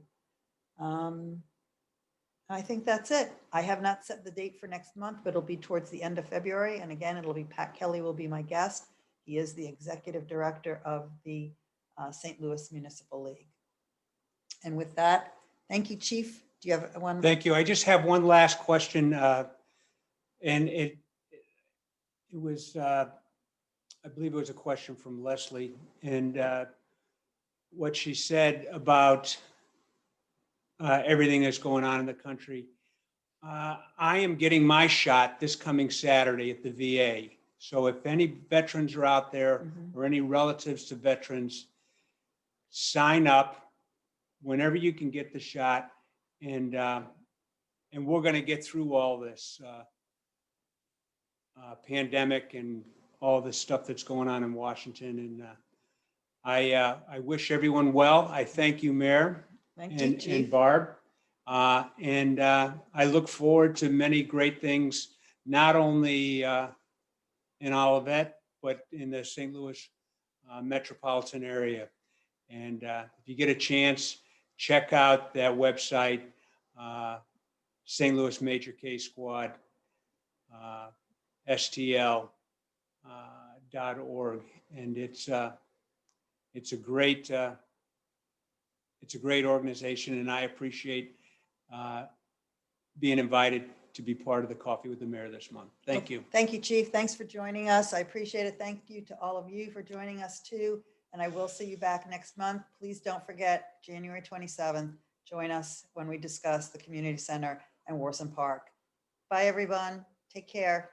Speaker 1: I think that's it. I have not set the date for next month, but it'll be towards the end of February. And again, it'll be Pat Kelly will be my guest. He is the executive director of the St. Louis Municipal League. And with that, thank you, Chief. Do you have one?
Speaker 3: Thank you. I just have one last question. And it was, I believe it was a question from Leslie, and what she said about everything that's going on in the country. I am getting my shot this coming Saturday at the VA. So if any veterans are out there or any relatives to veterans, sign up whenever you can get the shot, and we're going to get through all this pandemic and all this stuff that's going on in Washington. And I wish everyone well. I thank you, Mayor.
Speaker 1: Thank you, Chief.
Speaker 3: And Barb. And I look forward to many great things, not only in Olivet, but in the St. Louis metropolitan area. And if you get a chance, check out that website, St. Louis Major K Squad, STL.org. And it's a great organization, and I appreciate being invited to be part of the Coffee with the Mayor this month. Thank you.
Speaker 1: Thank you, Chief. Thanks for joining us. I appreciate it. Thank you to all of you for joining us too. And I will see you back next month. Please don't forget, January 27th, join us when we discuss the community center and Warson Park. Bye, everyone. Take care.